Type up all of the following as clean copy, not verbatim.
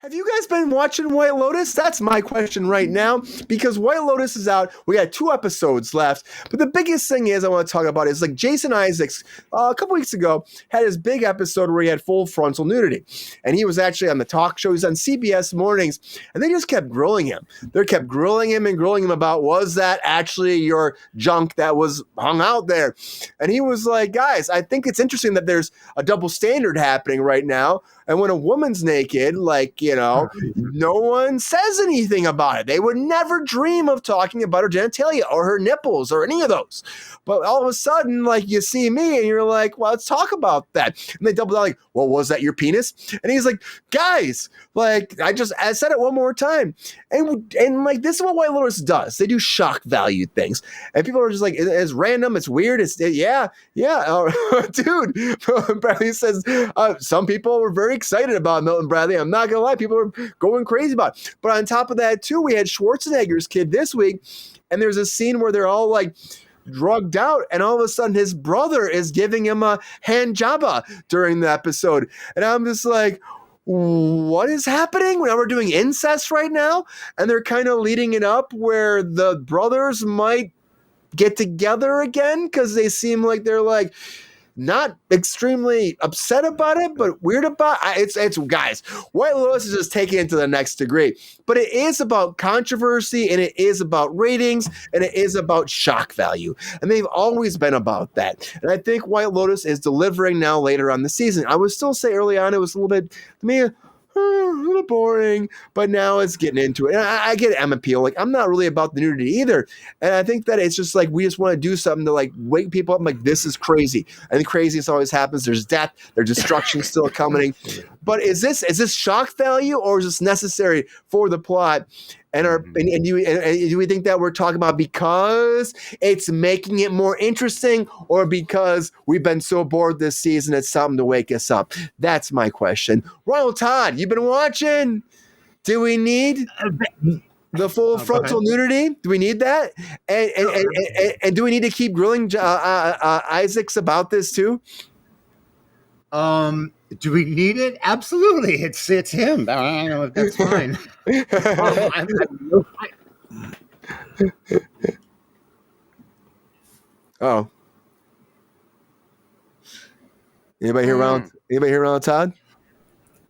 Have you guys been watching White Lotus? That's my question right now, because White Lotus is out. We got 2 episodes left, but the biggest thing is I want to talk about is like Jason Issac a couple weeks ago had his big episode where he had full frontal nudity, and he was actually on the talk show. He's on CBS mornings, and they just kept grilling him. They kept grilling him about, was that actually your junk that was hung out there? And he was like, guys, I think it's interesting that there's a double standard happening right now. And when a woman's naked, like, no one says anything about it. They would never dream of talking about her genitalia or her nipples or any of those. But all of a sudden, like, you see me and you're like, well, let's talk about that. And they double down like, well, was that your penis? And he's like, guys, like, I said it one more time. And like, this is what White Lotus does. They do shock value things. And people are just like, it's random. It's weird. Yeah. Dude, Bradley says, some people were very excited about Milton Bradley. I'm not gonna lie, people were going crazy about it. But on top of that too, we had Schwarzenegger's kid this week, and there's a scene where they're all like drugged out, and all of a sudden his brother is giving him a hand jabba during the episode, and I'm just like, what is happening? Now we're doing incest right now, and they're kind of leading it up where the brothers might get together again because they seem like they're like not extremely upset about it, but weird about it. It's guys, White Lotus is just taking it to the next degree. But it is about controversy, and it is about ratings, and it is about shock value. And they've always been about that. And I think White Lotus is delivering now later on the season. I would still say early on it was a little bit, to me, a little boring, but now it's getting into it. And I get M appeal. Like, I'm not really about the nudity either. And I think that it's just like, we just want to do something to like wake people up. I'm like, this is crazy. And the craziest always happens. There's death, there's destruction still coming. But is this shock value, or is this necessary for the plot? And do we think that we're talking about because it's making it more interesting, or because we've been so bored this season it's something to wake us up? That's my question. Ronald, Todd, you've been watching. Do we need the full frontal nudity? Do we need that? And do we need to keep grilling Isaacs about this too? Do we need it? Absolutely. It's him. I don't know if that's fine. Oh. Anybody hear Ronald Todd?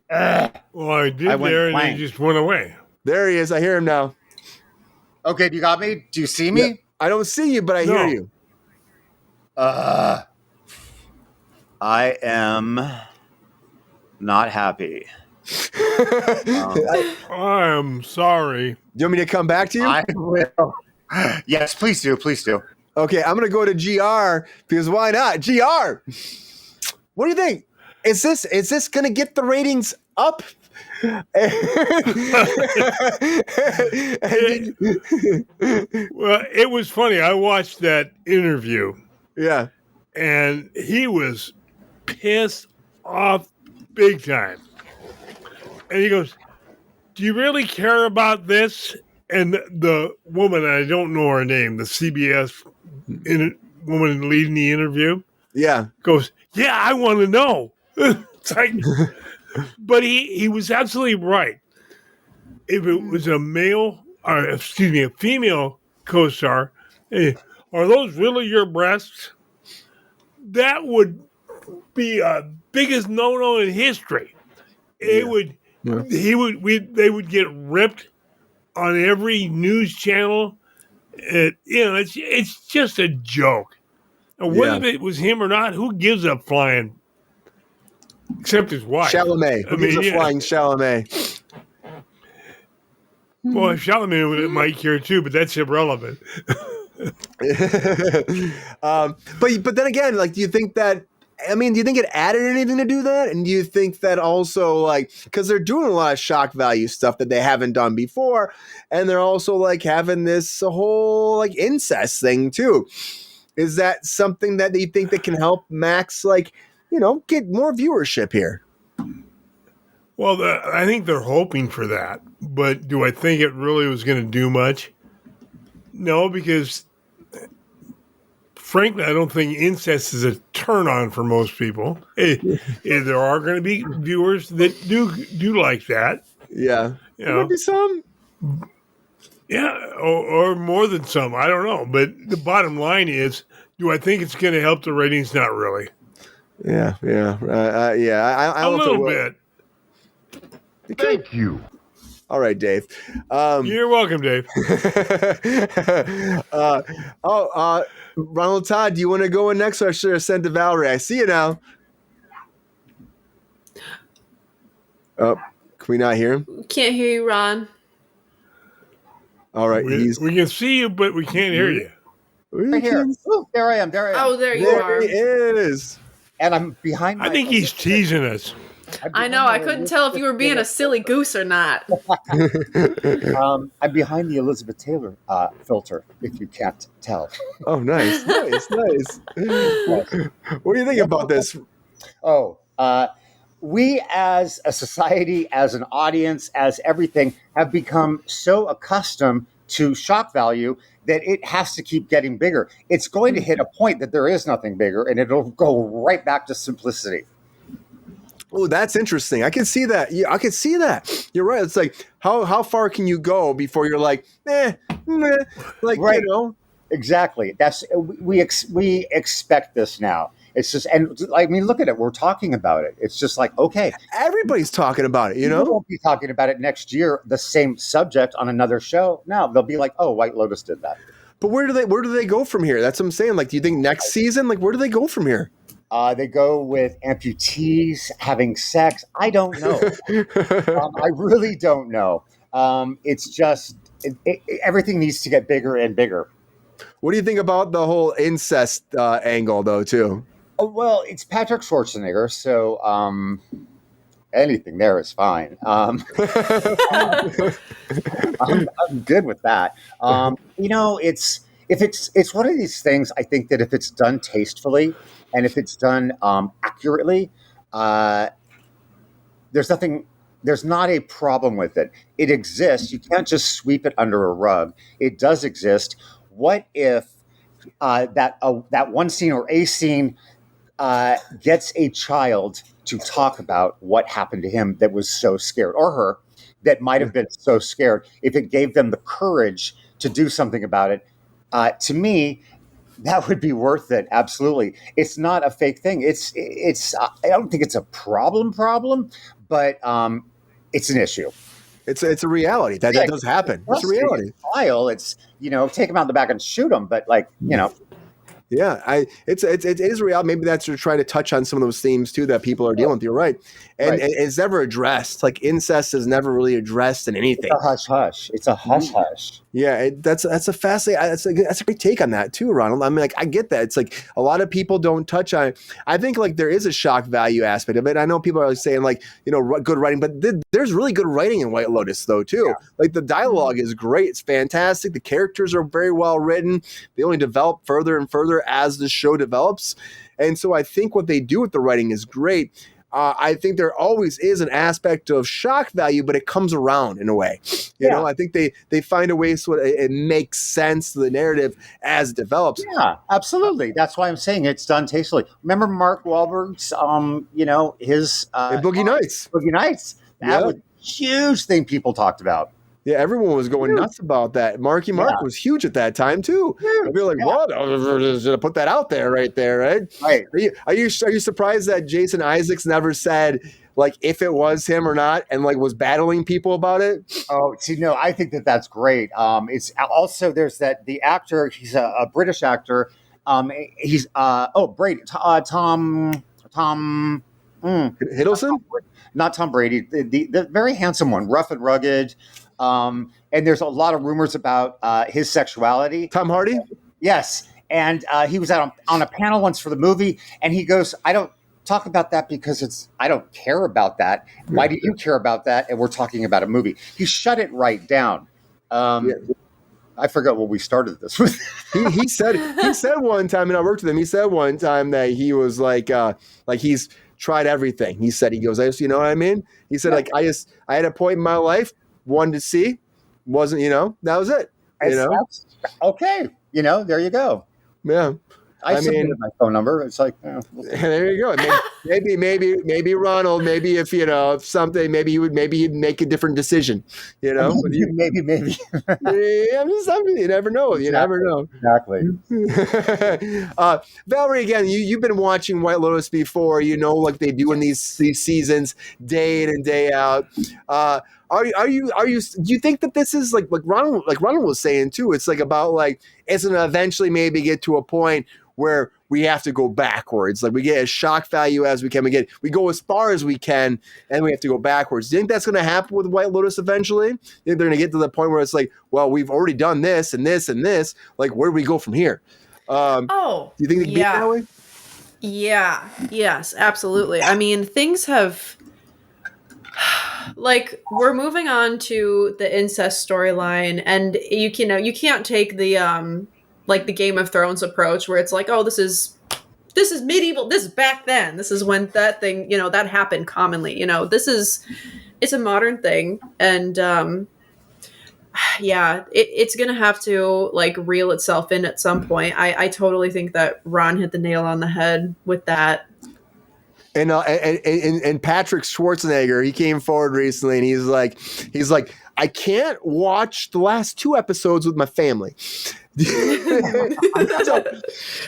Well, I did there, and he just went away. There he is. I hear him now. Okay, do you got me? Do you see me? Yeah, I don't see you, but I hear you. I am not happy. I'm sorry. Do you want me to come back to you? I will. Yes, please do. Please do. Okay, I'm going to go to GR because why not? GR, what do you think? Is this going to get the ratings up? Well, it was funny. I watched that interview. Yeah. And he was pissed off big time. And he goes, do you really care about this? And the woman, I don't know her name, the CBS woman leading the interview, goes, yeah, I want to know. It's like, but he was absolutely right. If it was a female co-star, hey, are those really your breasts? That would be a biggest no-no in history. They would get ripped on every news channel. It's just a joke. And whether it was him or not, who gives a flying? Except his wife. Chalamet. Who gives a flying Chalamet? Well, Chalamet might care too, but that's irrelevant. But then again, like, do you think it added anything to do that? And do you think that also, like, because they're doing a lot of shock value stuff that they haven't done before, and they're also like having this whole like incest thing too. Is that something that you think that can help Max, like, get more viewership here? Well, I think they're hoping for that, but do I think it really was going to do much? No, because frankly, I don't think incest is a turn on for most people. There are going to be viewers that do like that, Yeah. You There know, might be some. yeah, or more than some. I don't know. But the bottom line is, do I think it's going to help the ratings? Not really. Yeah. Yeah. I A don't know if it little will. bit. Thank you. All right, Dave. You're welcome, Dave. Ronald, Todd, do you want to go in next, or I should have sent to Valarie? I see you now. Oh, can we not hear him? Can't hear you, Ron. All right, We can see you, but we can't hear you. Right here. Ooh, there I am. Oh, there you There are. he is. And I'm behind my I think he's teasing us. I know. I couldn't tell if you were being a silly goose or not. I'm behind the Elizabeth Taylor filter, if you can't tell. Oh, nice. What do you think about this? Oh, we as a society, as an audience, as everything, have become so accustomed to shock value that it has to keep getting bigger. It's going to hit a point that there is nothing bigger, and it'll go right back to simplicity. Oh, that's interesting. I can see that. Yeah, I can see that. You're right. It's like how far can you go before you're like, like Right. you know. Exactly. That's we expect this now. It's just, and I mean, look at it. We're talking about it. It's just like, okay, Everybody's talking about it. You we know. won't be talking about it next year. The same subject on another show. No, they'll be like, oh, White Lotus did that. But where do they go from here? That's what I'm saying. Like, do you think next season? Like, where do they go from here? They go with amputees having sex. I don't know. I really don't know. It's just everything needs to get bigger and bigger. What do you think about the whole incest angle, though, too? Oh, well, it's Patrick Schwarzenegger, so anything there is fine. I'm good with that. It's one of these things. I think that if it's done tastefully and if it's done accurately, there's not a problem with it. It exists. You can't just sweep it under a rug. It does exist. What if that one scene or a scene gets a child to talk about what happened to him that was so scared, or her that might have been so scared? If it gave them the courage to do something about it, to me, that would be worth it. Absolutely. It's not a fake thing. It's I don't think it's a problem, but it's an issue. It's a reality that does happen. It's a reality. It's take them out in the back and shoot them, but Yeah, it is real. Maybe that's trying to touch on some of those themes too that people are dealing with. You're right, and it's never addressed. Like incest is never really addressed in anything. It's a hush hush. It's a hush hush. Yeah, that's a fascinating. That's a great take on that too, Ronald. I mean, like I get that. It's like a lot of people don't touch on it. I think like there is a shock value aspect of it. I know people are saying like good writing, but there's really good writing in White Lotus though too. Yeah. Like the dialogue is great. It's fantastic. The characters are very well written. They only develop further and further as the show develops, and so I think what they do with the writing is great. I think there always is an aspect of shock value, but it comes around in a way. You know, I think they find a way so it makes sense to the narrative as it develops. Yeah, absolutely. That's why I'm saying it's done tastefully. Remember Mark Wahlberg's, his Boogie Nights. Boogie Nights. That was a huge thing people talked about. Yeah, everyone was going nuts about that. Marky Mark was huge at that time too. I'd be like, "What? I was gonna put that out there, right there, right?" Right. Are you surprised that Jason Issac never said like if it was him or not, and like was battling people about it? Oh, see, no, I think that's great. It's also there's the actor. He's a British actor. He's Brady Tom Hiddleston, not Tom Brady, the very handsome one, rough and rugged. And there's a lot of rumors about his sexuality. Tom Hardy? Yes. And he was out on a panel once for the movie, and he goes, I don't talk about that because I don't care about that. Why do you care about that? And we're talking about a movie. He shut it right down. I forgot what we started this with. he said one time, and I worked with him, he said one time that he was like he's tried everything. He said, you know what I mean? He said, I had a point in my life, wanted to see, wasn't, that was it. Okay. There you go. Yeah. I submitted my phone number. It's like, there you go. Maybe Ronald. Maybe if something, maybe he'd make a different decision. You know, maybe. Yeah, you never know. You never know. Exactly. Valarie, again, you've been watching White Lotus before. You know, like they do in these seasons, day in and day out. Do you think that this is like Ronald was saying too? It's like about like it's gonna eventually maybe get to a point where we have to go backwards. Like we get as shock value as we can. We go as far as we can, and we have to go backwards. Do you think that's gonna happen with White Lotus eventually? You think they're gonna get to the point where it's like, well, we've already done this and this and this. Like, where do we go from here? Do you think they can be that way? Yeah. Yes, absolutely. I mean, things have. Like, we're moving on to the incest storyline, and you can't take the like the Game of Thrones approach where it's like, oh, this is medieval, this is back then, this is when that thing, that happened commonly. It's a modern thing, and it's gonna have to like reel itself in at some point. I totally think that Ron hit the nail on the head with that. And Patrick Schwarzenegger, he came forward recently and he's like, I can't watch the last 2 episodes with my family. So,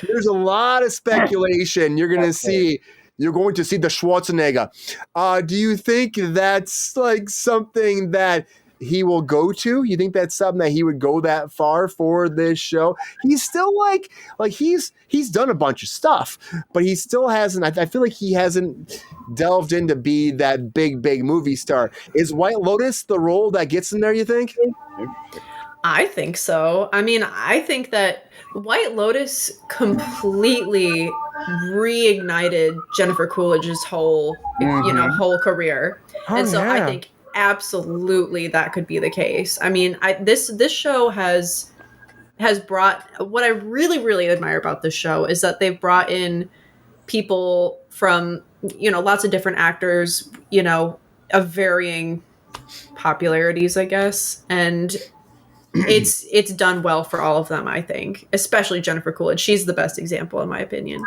there's a lot of speculation. You're going to see the Schwarzenegger. Do you think that's like something that he will go to? You think that's something that he would go that far for this show? He's still like he's done a bunch of stuff, but he still hasn't. I feel like he hasn't delved in to be that big movie star. Is White Lotus the role that gets him there, you think? I think so. I mean, I think that White Lotus completely reignited Jennifer Coolidge's whole career. And so I think absolutely that could be the case. I mean, this show has brought, what I really admire about this show is that they've brought in people from, lots of different actors, of varying popularities, I guess. And it's done well for all of them, I think, especially Jennifer Coolidge. She's the best example in my opinion.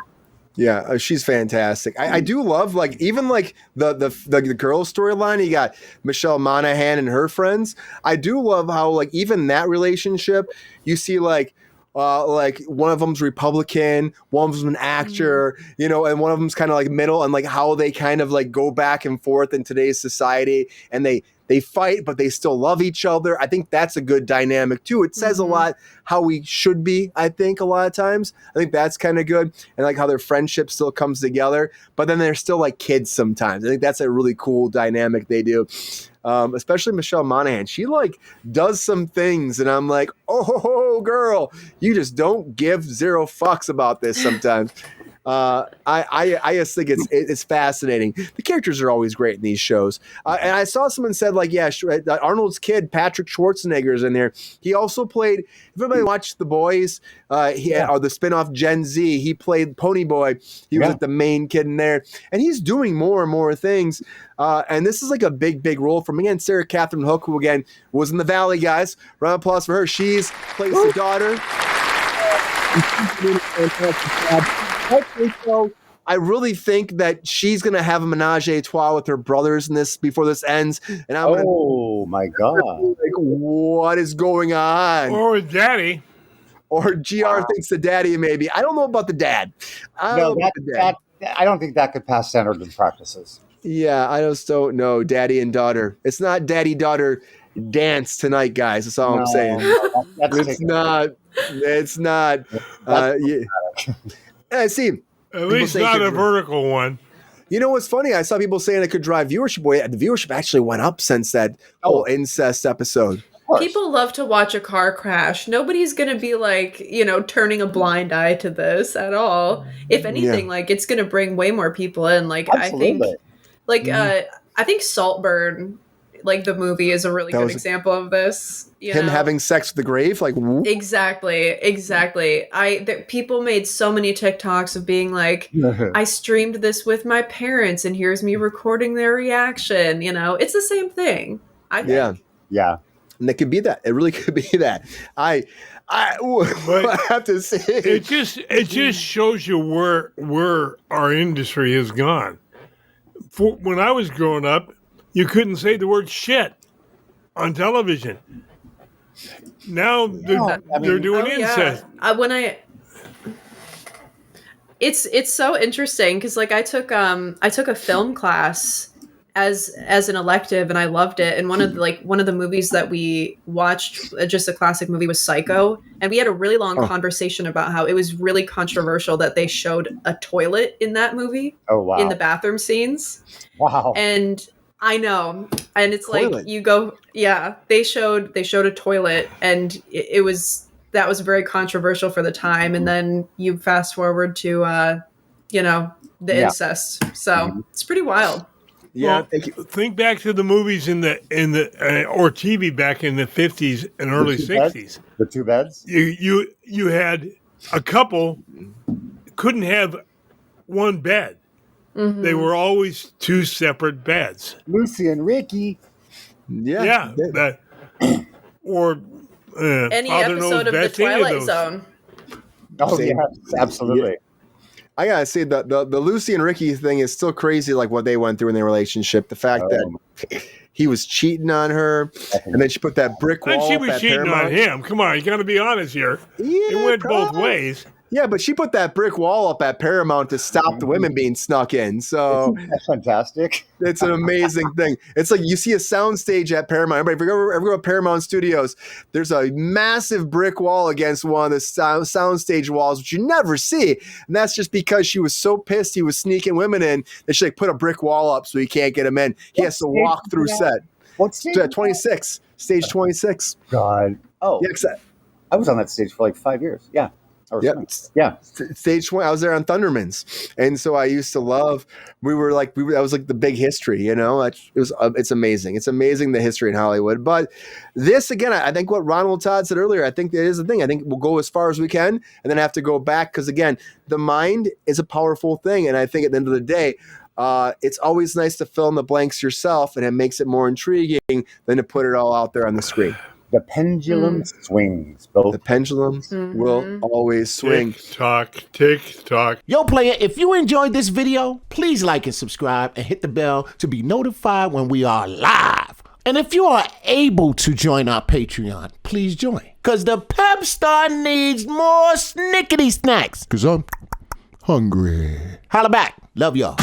Yeah, she's fantastic. I do love even the girls storyline. You got Michelle Monaghan and her friends. I do love how even that relationship, you see one of them's Republican, one of them's an actor, and one of them's kind of middle, and how they kind of go back and forth in today's society, and they fight, but they still love each other. I think that's a good dynamic too. It says a lot how we should be, I think, a lot of times. I think that's kind of good. And how their friendship still comes together, but then they're still like kids sometimes. I think that's a really cool dynamic they do. Especially Michelle Monaghan. She does some things and I'm like, oh, girl, you just don't give 0 fucks about this sometimes. I just think it's fascinating. The characters are always great in these shows. And I saw someone said Arnold's kid, Patrick Schwarzenegger, is in there. He also played, if everybody watched The Boys, or the spinoff Gen Z, he played Pony Boy. He was the main kid in there. And he's doing more and more things. And this is a big role from, again, Sarah Catherine Hook, who again was in The Valley, guys. Round of applause for her. She's plays the daughter. I really think that she's going to have a menage a trois with her brothers in this before this ends. And I'm my God. What is going on? Or with daddy. Or GR thinks the daddy, maybe. I don't know about the dad. I don't think that could pass standards and practices. Yeah, I just don't know. Daddy and daughter. It's not daddy-daughter dance tonight, guys. That's all I'm saying. It's not. I see. At least not a vertical one. You know what's funny? I saw people saying it could drive viewership away. The viewership actually went up since that whole incest episode. People love to watch a car crash. Nobody's going to be turning a blind eye to this at all. If anything, it's going to bring way more people in. Absolutely. I think Saltburn, the movie, is a really good example of this. Him having sex with the grave, whoop. Exactly. People made so many TikToks of being I streamed this with my parents, and here's me recording their reaction. It's the same thing. I think. Yeah. And it could be that. It really could be that. I have to say, it just shows you where our industry has gone. When I was growing up, you couldn't say the word shit on television. Now they're doing incest. It's so interesting because like I took a film class as an elective and I loved it. And one of the movies that we watched, just a classic movie, was Psycho. And we had a really long conversation about how it was really controversial that they showed a toilet in that movie. Oh, wow. In the bathroom scenes. Wow. And I know. And it's Toilet. like you go, yeah, they showed a toilet and that was very controversial for the time. And then you fast forward to, the incest. So it's pretty wild. yeah, Well, think back to the movies in the or TV back in the 50s and early 60s. The two beds? You had a couple couldn't have one bed. Mm-hmm. They were always two separate beds. Lucy and Ricky. yeah. Or Any Father knows episode of The best any Twilight those. Zone. Oh, Same. yes, absolutely. I gotta say the Lucy and Ricky thing is still crazy. Like what they went through in their relationship. The fact that he was cheating on her, and then she put that brick wall. And she up was at cheating Paramount. on him. Come on, you got to be honest here. Yeah, It went both probably. ways. Yeah, but she put that brick wall up at Paramount to stop the women being snuck in. So That's fantastic. it's an amazing thing. It's like you see a soundstage at Paramount. Everybody, if you ever go to Paramount Studios, there's a massive brick wall against one of the soundstage walls, which you never see. And that's just because she was so pissed he was sneaking women in that she like put a brick wall up so he can't get him in. He has to walk through set. What stage? 26, stage 26. God. Oh, Yeah, 'cause I was on that stage for like 5 years. Yeah. Or Yep. something. Yeah. Stage 20, I was there on Thundermans, and so I used to love. That was like the big history, it's amazing. It's amazing the history in Hollywood. But this again, I think what Ronald Todd said earlier, I think that is the thing. I think we'll go as far as we can, and then have to go back because again, the mind is a powerful thing, and I think at the end of the day. It's always nice to fill in the blanks yourself, and it makes it more intriguing than to put it all out there on the screen. The pendulum swings. Both. The pendulum will always swing. Tick tock. Yo, player, if you enjoyed this video, please like and subscribe and hit the bell to be notified when we are live. And if you are able to join our Patreon, please join. Because the Pepestar needs more snickety snacks. Because I'm hungry. Holla back. Love y'all.